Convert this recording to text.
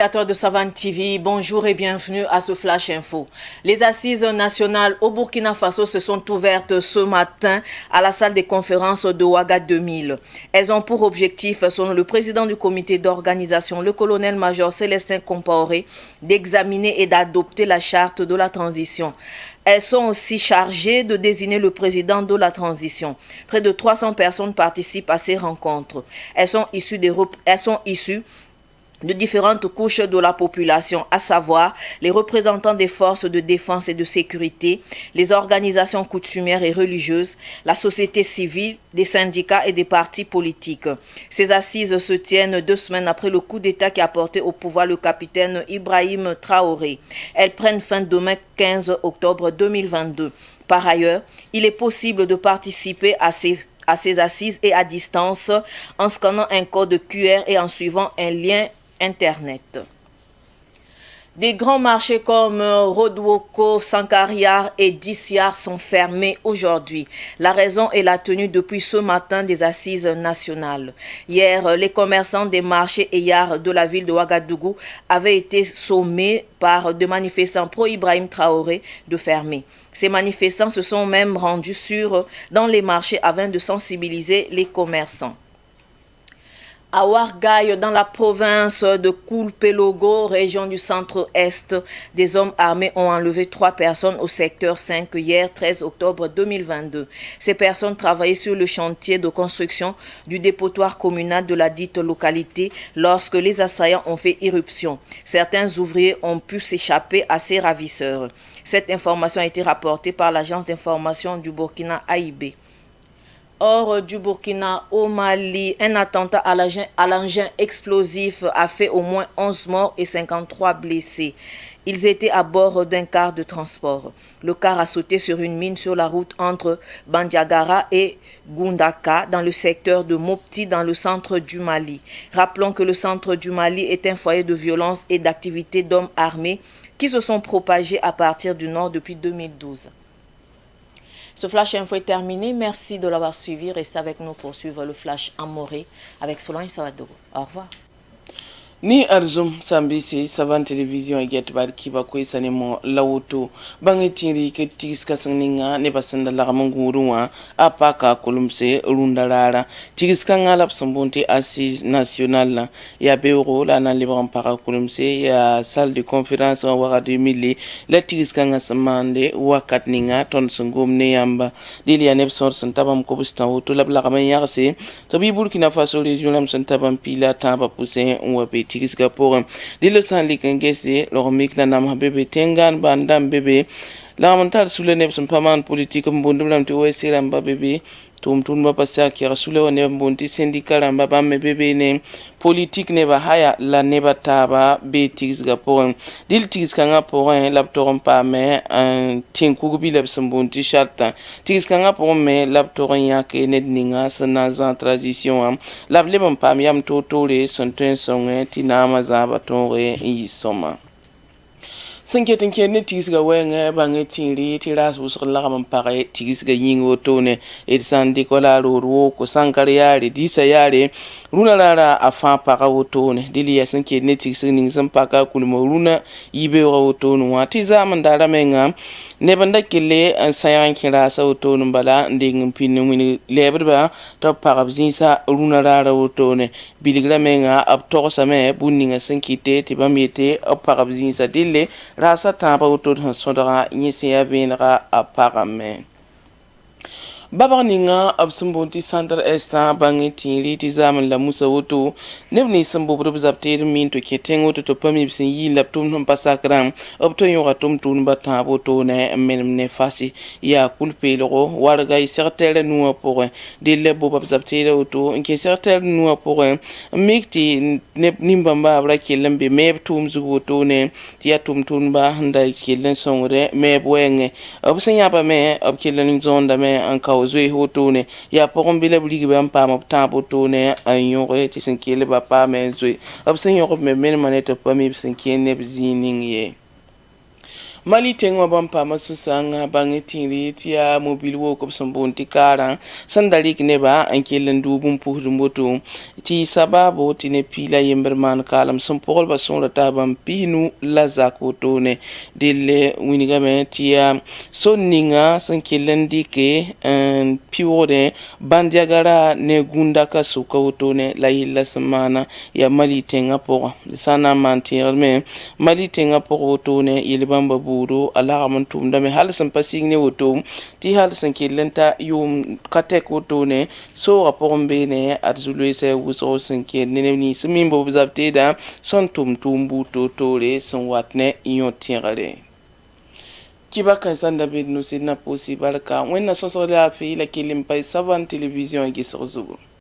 Téléspectateurs de Savane TV, bonjour et bienvenue à ce Flash Info. Les assises nationales au Burkina Faso se sont ouvertes ce matin à la salle des conférences de Ouaga 2000. Elles ont pour objectif, selon le président du comité d'organisation, le colonel-major Célestin Compaoré, d'examiner et d'adopter la charte de la transition. Elles sont aussi chargées de désigner le président de la transition. Près de 300 personnes participent à ces rencontres. Elles sont issues de différentes couches de la population, à savoir les représentants des forces de défense et de sécurité, les organisations coutumières et religieuses, la société civile, des syndicats et des partis politiques. Ces assises se tiennent 2 semaines après le coup d'État qui a porté au pouvoir le capitaine Ibrahim Traoré. Elles prennent fin demain 15 octobre 2022. Par ailleurs, il est possible de participer à ces assises et à distance en scannant un code QR et en suivant un lien Internet. Des grands marchés comme Rodwoko, Sankariar et Dissiar sont fermés aujourd'hui. La raison est la tenue depuis ce matin des assises nationales. Hier, les commerçants des marchés Eyar de la ville de Ouagadougou avaient été sommés par des manifestants pro-Ibrahim Traoré de fermer. Ces manifestants se sont même rendus dans les marchés afin de sensibiliser les commerçants. À Ouargaï, dans la province de Koulpelogo, région du centre-est, des hommes armés ont enlevé 3 personnes au secteur 5 hier, 13 octobre 2022. Ces personnes travaillaient sur le chantier de construction du dépotoir communal de la dite localité lorsque les assaillants ont fait irruption. Certains ouvriers ont pu s'échapper à ces ravisseurs. Cette information a été rapportée par l'agence d'information du Burkina AIB. Hors du Burkina, au Mali, un attentat à l'engin explosif a fait au moins 11 morts et 53 blessés. Ils étaient à bord d'un car de transport. Le car a sauté sur une mine sur la route entre Bandiagara et Gundaka dans le secteur de Mopti dans le centre du Mali. Rappelons que le centre du Mali est un foyer de violence et d'activités d'hommes armés qui se sont propagés à partir du nord depuis 2012. Ce Flash Info est terminé. Merci de l'avoir suivi. Restez avec nous pour suivre le Flash en Morée avec Solange Sawadogo. Au revoir. Ni arzum sambisi savan television get bar kiba ko isanemo lawuto bangetiri ke tis kasninga ne basanda la mangurua apaka kolumse rundarara tis kangala psambonte assise nationale ya beuro la na libran para kolumse ya salle de conférence en wara 2000 la tis kanga samande wakatninga ton sungum ne yamba dilia nepsor santabam ko bustan wuto la bla kamen yarse to bi Burkina Faso region lam santabam pila taba pousin wabe tigisga pour de le san likengese lormik na nam bebe tengan bandam bebe la montal sous le neb son paman politique mbondum to wesira mba bebe tum ba pasa ki rasule ne mbondi syndical mba ba me bebe ne politique ne ba haya la ne ba taba be tigisga pour dil tigisga nga pour laptorum pa me un tinku bi leb son mbondi charta tigisga nga pour me laptorum ya ke ne ninga sana za tradition la lebam pa mi am to le son ten son tina maza ba tore yi soma sanketin ke ne tigisga wenga bange tinri tiras busur la kam pare tigisga yingo tone et sandi kola ro ko sankar yare disa yare runa lara afa para wotone dili ya sanke ne tigisga ning san paka kulmo runa yibe wotone wati zaman dara menga ne banda kele an sayan kira sa wotone bala nding pinu mini lebrba to para bzinsa runa lara wotone biligra menga ab to same buninga sankite tibamete para bzinsa dille rasa tamba autour de son dra nyese ya venra apparemment Baba ninga absumbonti centre esta bangi tiri tizaman la musa woto nebni sambo bro zapter min to ketengo to pami bsin yi laptum no pasakram obto yora tum tun bata boto ne men fasi ya kulpe logo warga certain nous pour de lebo bab zapter auto nke certain nous pour mikti nimbamba bra kelembe me tum zugoto ne tia tum tun ba handa kelen songre me boenge obsen ya ba me ob kelen zonda me anka zwe hotone ya poron bile bligi bam pa mo tambo tone anyore ti senkele ba pa men zwe obsen yo me men maneto pa mi senkene bzining ye mali tengwa bampa masusanga bangetiri tia mobile wo ko sombonti kara sandalik neba ankelen dubum puhru moto ti sababu tine pila yemberman kalam sompol bason rata bam pinu lazako tone dille winigame tia sonninga sankelen dike piwode bandiagara ne gundaka sukawtone la hilla semana ya mali tenga po sana mantirme mali tenga po tone yelbamba buru ala amantum dame halsan pasigne woto ti halsan kelenta yum katek wotone so rapombe ne arzulu se wuso sanke ne ni simimbo bizapteda son tumbu totore son watne yotirale kiba kan sanda bed no sidna posi barka wenna so so la fi la kilim pay savan television gi so zugo